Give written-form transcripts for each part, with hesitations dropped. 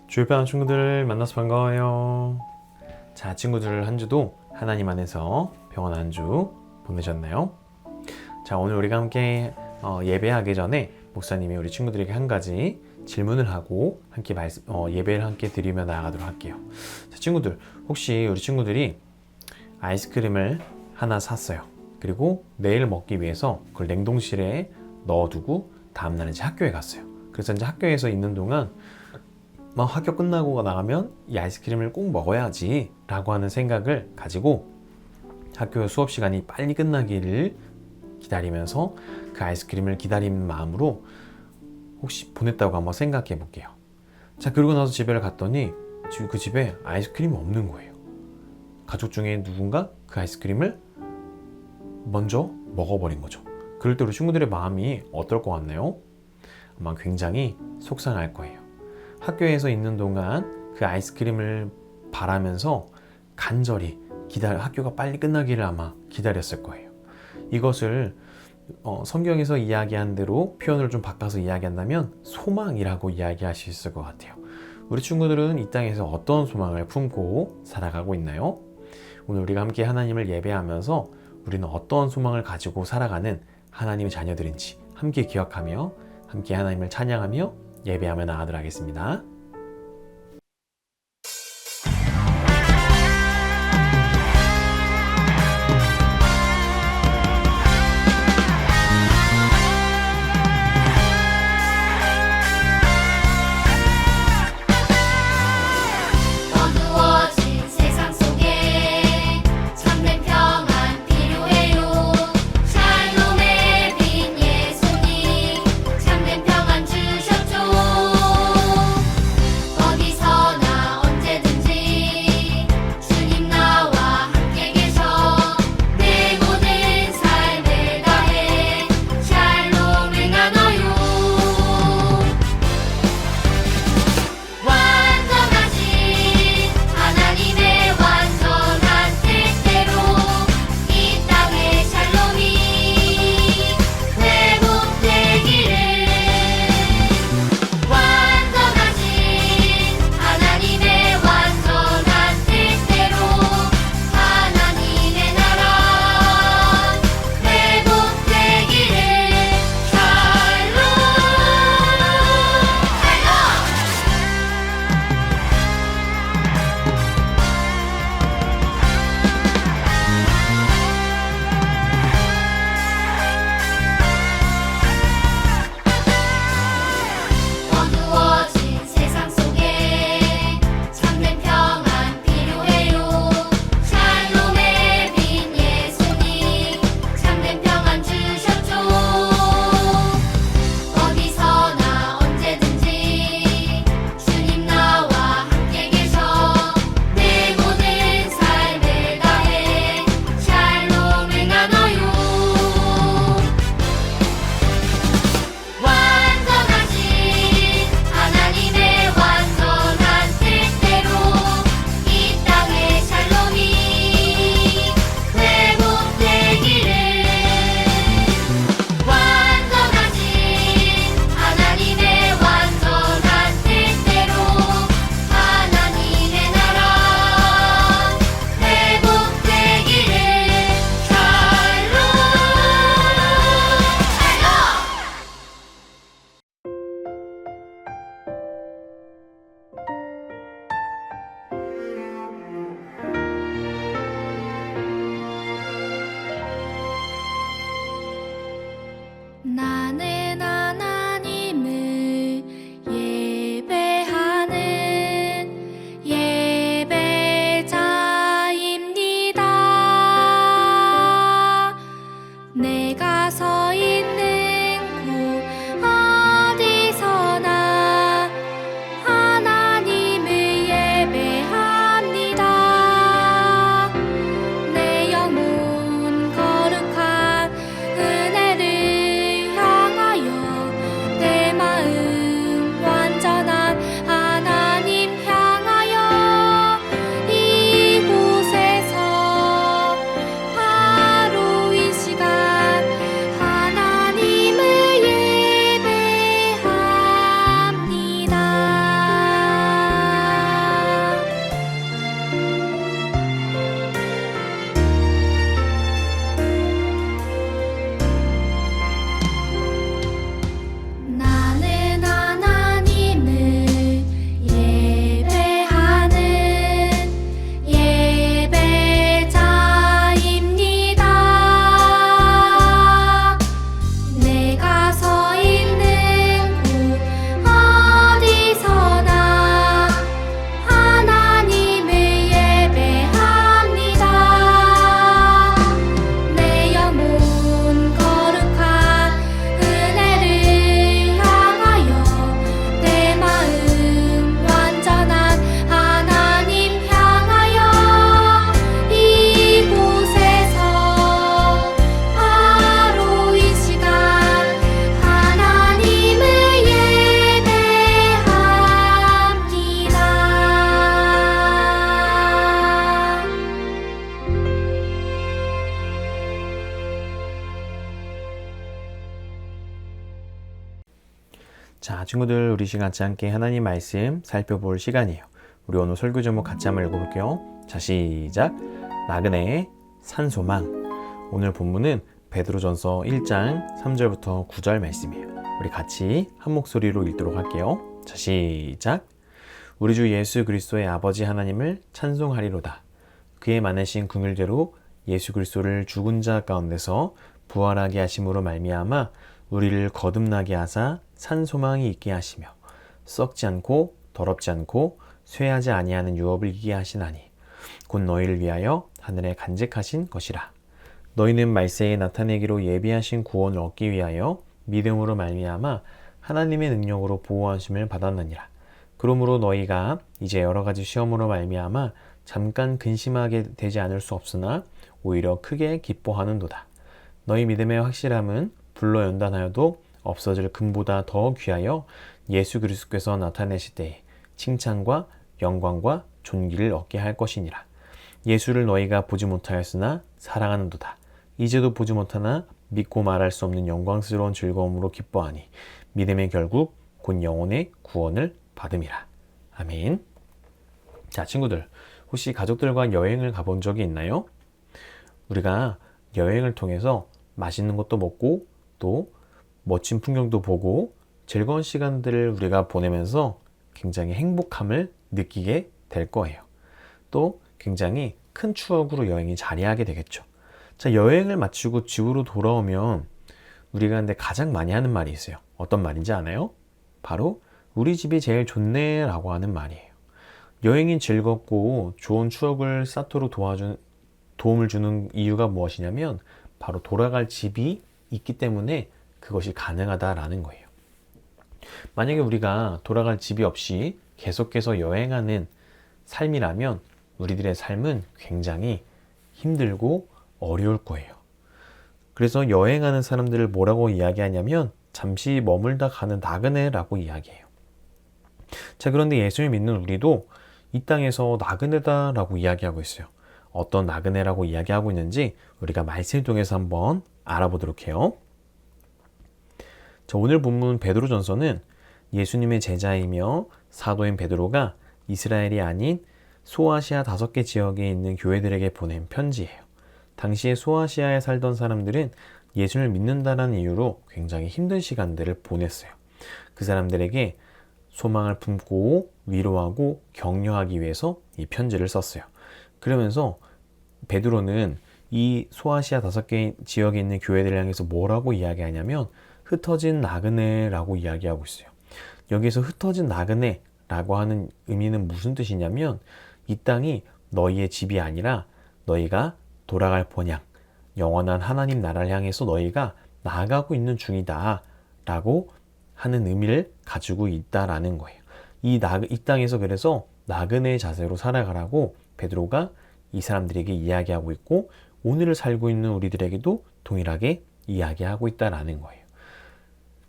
주일반 친구들 만나서 반가워요. 자, 친구들 한 주도 하나님 안에서 평안한 한 주 보내셨나요? 자, 오늘 우리가 함께 예배하기 전에 목사님이 우리 친구들에게 한 가지 질문을 하고 함께 예배를 함께 드리며 나아가도록 할게요. 자, 친구들, 혹시 우리 친구들이 아이스크림을 하나 샀어요. 그리고 내일 먹기 위해서 그걸 냉동실에 넣어두고 다음날 이제 학교에 갔어요. 그래서 이제 학교에서 있는 동안 학교 끝나고 나가면 이 아이스크림을 꼭 먹어야지 라고 하는 생각을 가지고 학교 수업 시간이 빨리 끝나기를 기다리면서 그 아이스크림을 기다리는 마음으로 혹시 보냈다고 한번 생각해 볼게요. 자, 그러고 나서 집에 갔더니 지금 그 집에 아이스크림이 없는 거예요. 가족 중에 누군가 그 아이스크림을 먼저 먹어버린 거죠. 그럴 때 우리 친구들의 마음이 어떨 것 같나요? 아마 굉장히 속상할 거예요. 학교에서 있는 동안 그 아이스크림을 바라면서 간절히 학교가 빨리 끝나기를 아마 기다렸을 거예요. 이것을 성경에서 이야기한 대로 표현을 좀 바꿔서 이야기한다면 소망이라고 이야기할 수 있을 것 같아요. 우리 친구들은 이 땅에서 어떤 소망을 품고 살아가고 있나요? 오늘 우리가 함께 하나님을 예배하면서 우리는 어떤 소망을 가지고 살아가는 하나님의 자녀들인지 함께 기억하며 함께 하나님을 찬양하며 예배하며 나아가도록 하겠습니다. 어두워진 세상 속에 참된 평안 필요해요. 샬롬의 빛 예수님 참된 평안 주셨죠. 친구들, 우리 시간 같이 함께 하나님 말씀 살펴볼 시간이에요. 우리 오늘 설교 제목 같이 한번 읽어볼게요. 자, 시작. 나그네의 산소망. 오늘 본문은 베드로전서 1장 3절부터 9절 말씀이에요. 우리 같이 한 목소리로 읽도록 할게요. 자, 시작. 우리 주 예수 그리스도의 아버지 하나님을 찬송하리로다. 그의 많으신 긍휼대로 예수 그리스도를 죽은 자 가운데서 부활하게 하심으로 말미암아 우리를 거듭나게 하사 산 소망이 있게 하시며 썩지 않고 더럽지 않고 쇠하지 아니하는 유업을 이기게 하시나니 곧 너희를 위하여 하늘에 간직하신 것이라. 너희는 말세에 나타내기로 예비하신 구원을 얻기 위하여 믿음으로 말미암아 하나님의 능력으로 보호하심을 받았느니라. 그러므로 너희가 이제 여러 가지 시험으로 말미암아 잠깐 근심하게 되지 않을 수 없으나 오히려 크게 기뻐하는도다. 너희 믿음의 확실함은 불로 연단하여도 없어질 금보다 더 귀하여 예수 그리스도께서 나타내실 때에 칭찬과 영광과 존귀를 얻게 할 것이니라. 예수를 너희가 보지 못하였으나 사랑하는도다. 이제도 보지 못하나 믿고 말할 수 없는 영광스러운 즐거움으로 기뻐하니 믿음의 결국 곧 영혼의 구원을 받음이라. 아멘. 자, 친구들, 혹시 가족들과 여행을 가본 적이 있나요? 우리가 여행을 통해서 맛있는 것도 먹고 또 멋진 풍경도 보고 즐거운 시간들을 우리가 보내면서 굉장히 행복함을 느끼게 될 거예요. 또 굉장히 큰 추억으로 여행이 자리하게 되겠죠. 자, 여행을 마치고 집으로 돌아오면 우리가 근데 가장 많이 하는 말이 있어요. 어떤 말인지 아나요? 바로 우리 집이 제일 좋네 라고 하는 말이에요. 여행이 즐겁고 좋은 추억을 쌓도록 도움을 주는 이유가 무엇이냐면 바로 돌아갈 집이 있기 때문에 그것이 가능하다라는 거예요. 만약에 우리가 돌아갈 집이 없이 계속해서 여행하는 삶이라면 우리들의 삶은 굉장히 힘들고 어려울 거예요. 그래서 여행하는 사람들을 뭐라고 이야기하냐면 잠시 머물다 가는 나그네라고 이야기해요. 자, 그런데 예수를 믿는 우리도 이 땅에서 나그네다라고 이야기하고 있어요. 어떤 나그네라고 이야기하고 있는지 우리가 말씀을 통해서 한번 알아보도록 해요. 자, 오늘 본문 베드로전서는 예수님의 제자이며 사도인 베드로가 이스라엘이 아닌 소아시아 5개 지역에 있는 교회들에게 보낸 편지예요. 당시에 소아시아에 살던 사람들은 예수를 믿는다는 이유로 굉장히 힘든 시간들을 보냈어요. 그 사람들에게 소망을 품고 위로하고 격려하기 위해서 이 편지를 썼어요. 그러면서 베드로는 이 소아시아 5개 지역에 있는 교회들을 향해서 뭐라고 이야기하냐면 흩어진 나그네라고 이야기하고 있어요. 여기서 흩어진 나그네라고 하는 의미는 무슨 뜻이냐면 이 땅이 너희의 집이 아니라 너희가 돌아갈 본향, 영원한 하나님 나라를 향해서 너희가 나아가고 있는 중이다 라고 하는 의미를 가지고 있다라는 거예요. 이 땅에서 그래서 나그네의 자세로 살아가라고 베드로가 이 사람들에게 이야기하고 있고 오늘을 살고 있는 우리들에게도 동일하게 이야기하고 있다라는 거예요.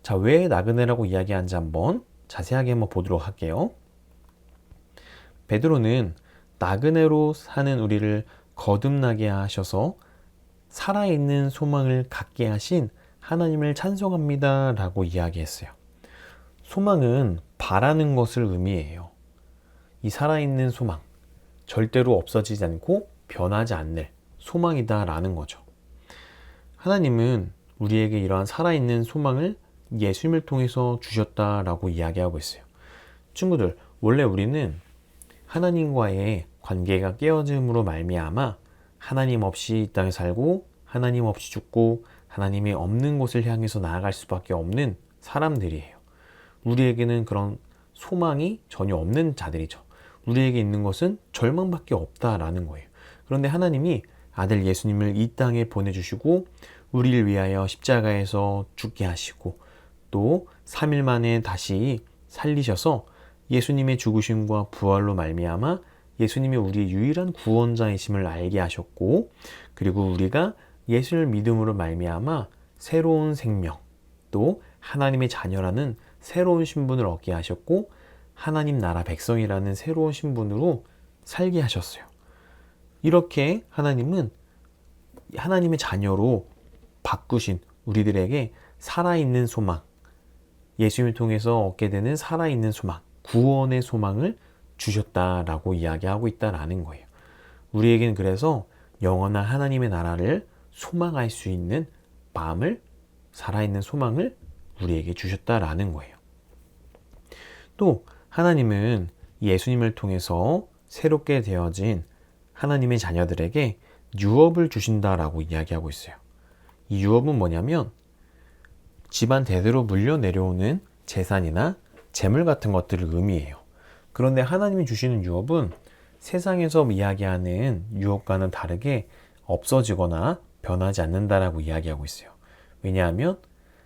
자, 왜 나그네라고 이야기하는지 한번 자세하게 한번 보도록 할게요. 베드로는 나그네로 사는 우리를 거듭나게 하셔서 살아있는 소망을 갖게 하신 하나님을 찬송합니다 라고 이야기했어요. 소망은 바라는 것을 의미해요. 이 살아있는 소망, 절대로 없어지지 않고 변하지 않는 소망이다 라는 거죠. 하나님은 우리에게 이러한 살아있는 소망을 예수님을 통해서 주셨다라고 이야기하고 있어요. 친구들, 원래 우리는 하나님과의 관계가 깨어짐으로 말미암아 하나님 없이 이 땅에 살고 하나님 없이 죽고 하나님이 없는 곳을 향해서 나아갈 수밖에 없는 사람들이에요. 우리에게는 그런 소망이 전혀 없는 자들이죠. 우리에게 있는 것은 절망밖에 없다라는 거예요. 그런데 하나님이 아들 예수님을 이 땅에 보내주시고 우리를 위하여 십자가에서 죽게 하시고 또 3일 만에 다시 살리셔서 예수님의 죽으심과 부활로 말미암아 예수님이 우리의 유일한 구원자이심을 알게 하셨고 그리고 우리가 예수를 믿음으로 말미암아 새로운 생명 또 하나님의 자녀라는 새로운 신분을 얻게 하셨고 하나님 나라 백성이라는 새로운 신분으로 살게 하셨어요. 이렇게 하나님은 하나님의 자녀로 바꾸신 우리들에게 살아있는 소망, 예수님을 통해서 얻게 되는 살아있는 소망, 구원의 소망을 주셨다라고 이야기하고 있다라는 거예요. 우리에겐 그래서 영원한 하나님의 나라를 소망할 수 있는 마음을, 살아있는 소망을 우리에게 주셨다라는 거예요. 또 하나님은 예수님을 통해서 새롭게 되어진 하나님의 자녀들에게 유업을 주신다라고 이야기하고 있어요. 이 유업은 뭐냐면 집안 대대로 물려 내려오는 재산이나 재물 같은 것들을 의미해요. 그런데 하나님이 주시는 유업은 세상에서 이야기하는 유업과는 다르게 없어지거나 변하지 않는다라고 이야기하고 있어요. 왜냐하면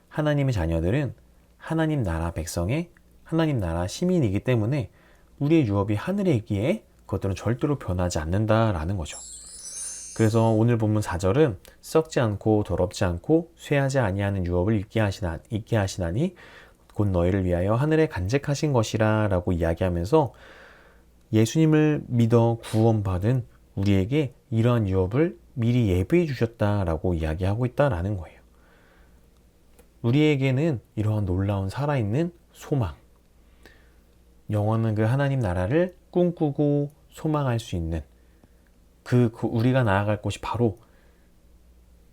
하나님의 자녀들은 하나님 나라 백성의 하나님 나라 시민이기 때문에 우리의 유업이 하늘에 있기에 그것들은 절대로 변하지 않는다라는 거죠. 그래서 오늘 본문 4절은 썩지 않고 더럽지 않고 쇠하지 아니하는 유업을 있게 하시나니 곧 너희를 위하여 하늘에 간직하신 것이라 라고 이야기하면서 예수님을 믿어 구원받은 우리에게 이러한 유업을 미리 예배해 주셨다라고 이야기하고 있다라는 거예요. 우리에게는 이러한 놀라운 살아있는 소망, 영원한 그 하나님 나라를 꿈꾸고 소망할 수 있는 우리가 나아갈 곳이 바로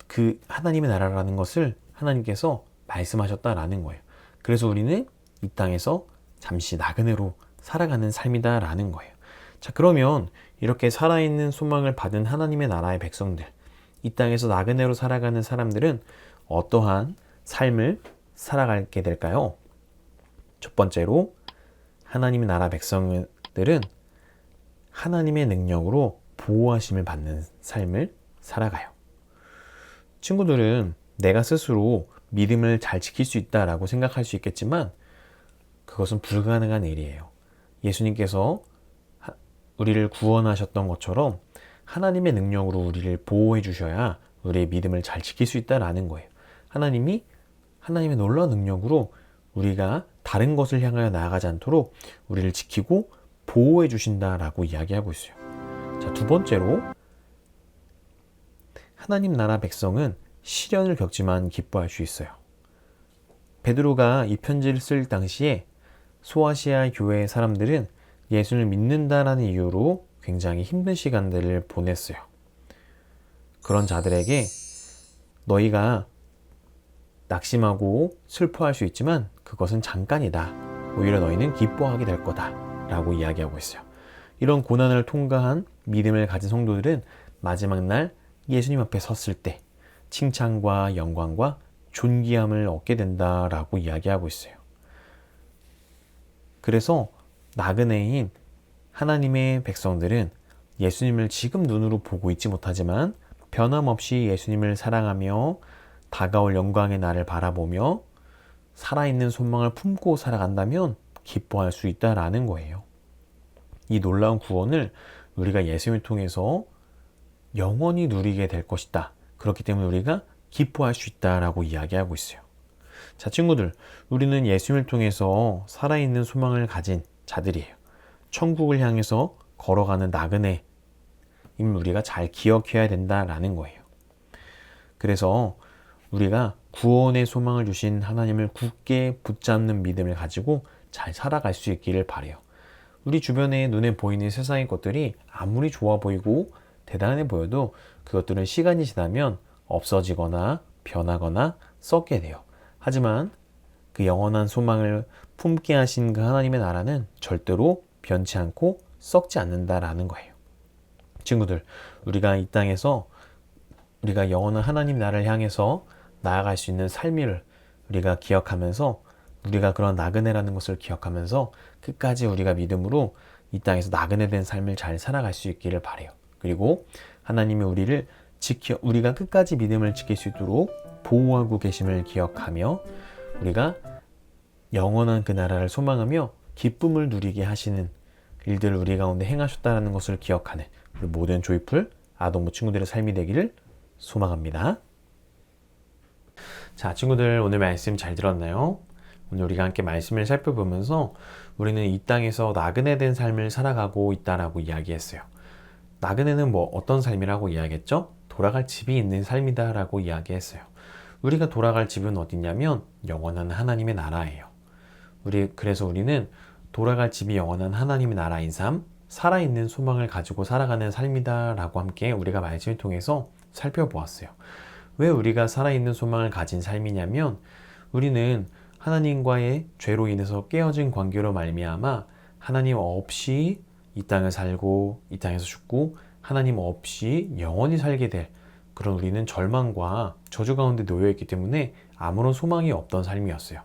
그 하나님의 나라라는 것을 하나님께서 말씀하셨다라는 거예요. 그래서 우리는 이 땅에서 잠시 나그네로 살아가는 삶이다라는 거예요. 자, 그러면 이렇게 살아있는 소망을 받은 하나님의 나라의 백성들, 이 땅에서 나그네로 살아가는 사람들은 어떠한 삶을 살아가게 될까요? 첫 번째로 하나님의 나라 백성들은 하나님의 능력으로 보호하심을 받는 삶을 살아가요. 친구들은 내가 스스로 믿음을 잘 지킬 수 있다라고 생각할 수 있겠지만 그것은 불가능한 일이에요. 예수님께서 우리를 구원하셨던 것처럼 하나님의 능력으로 우리를 보호해 주셔야 우리의 믿음을 잘 지킬 수 있다라는 거예요. 하나님의 놀라운 능력으로 우리가 다른 것을 향하여 나아가지 않도록 우리를 지키고 보호해 주신다라고 이야기하고 있어요. 자, 두 번째로 하나님 나라 백성은 시련을 겪지만 기뻐할 수 있어요. 베드로가 이 편지를 쓸 당시에 소아시아 교회의 사람들은 예수를 믿는다라는 이유로 굉장히 힘든 시간들을 보냈어요. 그런 자들에게 너희가 낙심하고 슬퍼할 수 있지만 그것은 잠깐이다. 오히려 너희는 기뻐하게 될 거다. 라고 이야기하고 있어요. 이런 고난을 통과한 믿음을 가진 성도들은 마지막 날 예수님 앞에 섰을 때 칭찬과 영광과 존귀함을 얻게 된다라고 이야기하고 있어요. 그래서 나그네인 하나님의 백성들은 예수님을 지금 눈으로 보고 있지 못하지만 변함없이 예수님을 사랑하며 다가올 영광의 날을 바라보며 살아있는 소망을 품고 살아간다면 기뻐할 수 있다라는 거예요. 이 놀라운 구원을 우리가 예수님을 통해서 영원히 누리게 될 것이다. 그렇기 때문에 우리가 기뻐할 수 있다라고 이야기하고 있어요. 자, 친구들, 우리는 예수님을 통해서 살아있는 소망을 가진 자들이에요. 천국을 향해서 걸어가는 나그네임을 우리가 잘 기억해야 된다라는 거예요. 그래서 우리가 구원의 소망을 주신 하나님을 굳게 붙잡는 믿음을 가지고 잘 살아갈 수 있기를 바라요. 우리 주변에 눈에 보이는 세상의 것들이 아무리 좋아 보이고 대단해 보여도 그것들은 시간이 지나면 없어지거나 변하거나 썩게 돼요. 하지만 그 영원한 소망을 품게 하신 그 하나님의 나라는 절대로 변치 않고 썩지 않는다라는 거예요. 친구들, 우리가 이 땅에서 우리가 영원한 하나님 나라를 향해서 나아갈 수 있는 삶을 우리가 기억하면서 우리가 그런 나그네라는 것을 기억하면서 끝까지 우리가 믿음으로 이 땅에서 나그네된 삶을 잘 살아갈 수 있기를 바라요. 그리고 하나님이 우리를 우리가 끝까지 믿음을 지킬 수 있도록 보호하고 계심을 기억하며 우리가 영원한 그 나라를 소망하며 기쁨을 누리게 하시는 일들을 우리 가운데 행하셨다는 것을 기억하는 우리 모든 조이풀 아동부 친구들의 삶이 되기를 소망합니다. 자, 친구들, 오늘 말씀 잘 들었나요? 오늘 우리가 함께 말씀을 살펴보면서 우리는 이 땅에서 나그네된 삶을 살아가고 있다라고 이야기했어요. 나그네는 어떤 삶이라고 이야기했죠? 돌아갈 집이 있는 삶이다라고 이야기했어요. 우리가 돌아갈 집은 어디냐면 영원한 하나님의 나라예요. 그래서 우리는 돌아갈 집이 영원한 하나님의 나라인 삶, 살아있는 소망을 가지고 살아가는 삶이다 라고 함께 우리가 말씀을 통해서 살펴보았어요. 왜 우리가 살아있는 소망을 가진 삶이냐면 우리는 하나님과의 죄로 인해서 깨어진 관계로 말미암아 하나님 없이 이 땅을 살고 이 땅에서 죽고 하나님 없이 영원히 살게 될 그런 우리는 절망과 저주 가운데 놓여 있기 때문에 아무런 소망이 없던 삶이었어요.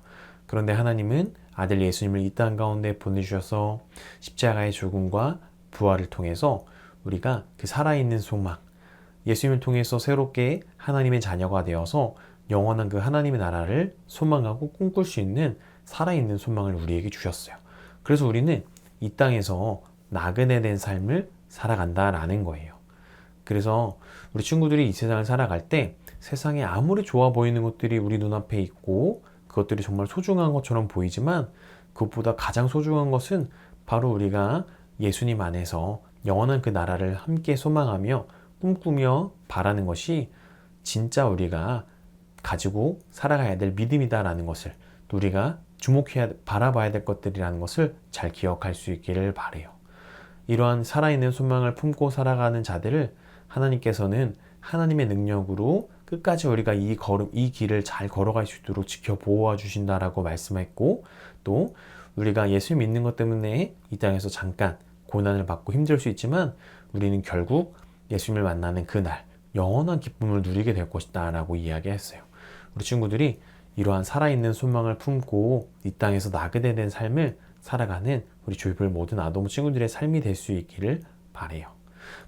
그런데 하나님은 아들 예수님을 이 땅 가운데 보내주셔서 십자가의 죽음과 부활을 통해서 우리가 그 살아있는 소망, 예수님을 통해서 새롭게 하나님의 자녀가 되어서 영원한 그 하나님의 나라를 소망하고 꿈꿀 수 있는 살아있는 소망을 우리에게 주셨어요. 그래서 우리는 이 땅에서 나그네 된 삶을 살아간다라는 거예요. 그래서 우리 친구들이 이 세상을 살아갈 때 세상에 아무리 좋아 보이는 것들이 우리 눈앞에 있고 그것들이 정말 소중한 것처럼 보이지만 그것보다 가장 소중한 것은 바로 우리가 예수님 안에서 영원한 그 나라를 함께 소망하며 꿈꾸며 바라는 것이 진짜 우리가 가지고 살아가야 될 믿음이다라는 것을 또 우리가 바라봐야 될 것들이라는 것을 잘 기억할 수 있기를 바라요. 이러한 살아있는 소망을 품고 살아가는 자들을 하나님께서는 하나님의 능력으로 끝까지 우리가 이 길을 잘 걸어갈 수 있도록 지켜 보호해 주신다라고 말씀했고 또 우리가 예수 믿는 것 때문에 이 땅에서 잠깐 고난을 받고 힘들 수 있지만 우리는 결국 예수님을 만나는 그날 영원한 기쁨을 누리게 될 것이다 라고 이야기했어요. 우리 친구들이 이러한 살아있는 소망을 품고 이 땅에서 나그네 된 삶을 살아가는 우리 조이풀 모든 아동 친구들의 삶이 될 수 있기를 바라요.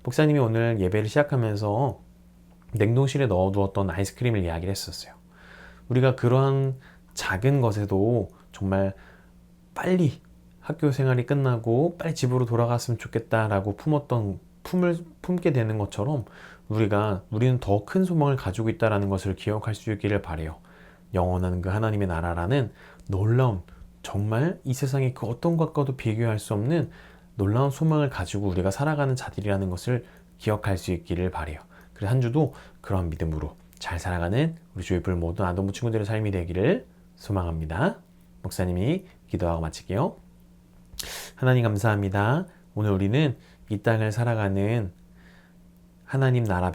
목사님이 오늘 예배를 시작하면서 냉동실에 넣어두었던 아이스크림을 이야기를 했었어요. 우리가 그러한 작은 것에도 정말 빨리 학교 생활이 끝나고 빨리 집으로 돌아갔으면 좋겠다라고 품게 되는 것처럼 우리는 더 큰 소망을 가지고 있다는 것을 기억할 수 있기를 바라요. 영원한 그 하나님의 나라라는 놀라운 정말 이 세상의 그 어떤 것과도 비교할 수 없는 놀라운 소망을 가지고 우리가 살아가는 자들이라는 것을 기억할 수 있기를 바라요. 그래서 한 주도 그런 믿음으로 잘 살아가는 우리 조이풀 모든 아동부 친구들의 삶이 되기를 소망합니다. 목사님이 기도하고 마칠게요. 하나님 감사합니다. 오늘 우리는 이 땅을 살아가는 하나님 나라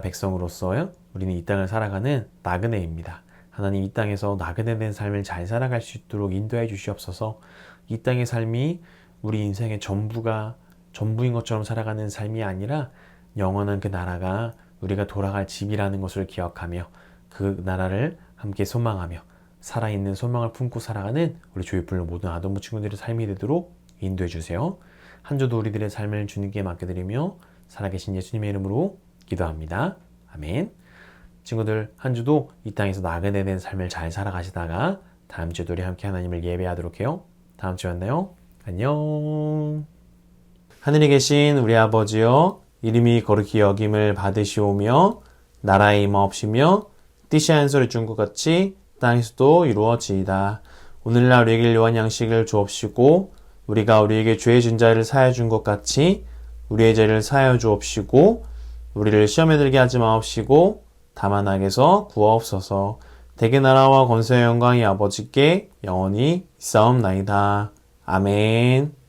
백성으로서요. 우리는 이 땅을 살아가는 나그네입니다. 하나님 이 땅에서 나그네 된 삶을 잘 살아갈 수 있도록 인도해 주시옵소서. 이 땅의 삶이 우리 인생의 전부인 것처럼 살아가는 삶이 아니라 영원한 그 나라가 우리가 돌아갈 집이라는 것을 기억하며 그 나라를 함께 소망하며 살아있는 소망을 품고 살아가는 우리 조이풀 모든 아동부 친구들의 삶이 되도록 인도해 주세요. 한 주도 우리들의 삶을 주님께 맡겨드리며 살아계신 예수님의 이름으로 기도합니다. 아멘. 친구들 한 주도 이 땅에서 나그네 된 삶을 잘 살아가시다가 다음 주도 우리 함께 하나님을 예배하도록 해요. 다음 주에 만나요. 안녕. 하늘에 계신 우리 아버지여, 이름이 거룩히 여김을 받으시오며 나라의 임하옵시며 뜻이 한 소리 준 것 같이 땅에서도 이루어지이다. 오늘날 우리에게 일용할 양식을 주옵시고 우리가 우리에게 죄의 진 자를 사하여 준 것 같이 우리의 죄를 사하여 주옵시고 우리를 시험에 들게 하지 마옵시고 다만 악에서 구하옵소서. 대개 나라와 권세와 영광이 아버지께 영원히 있사옵나이다. 아멘.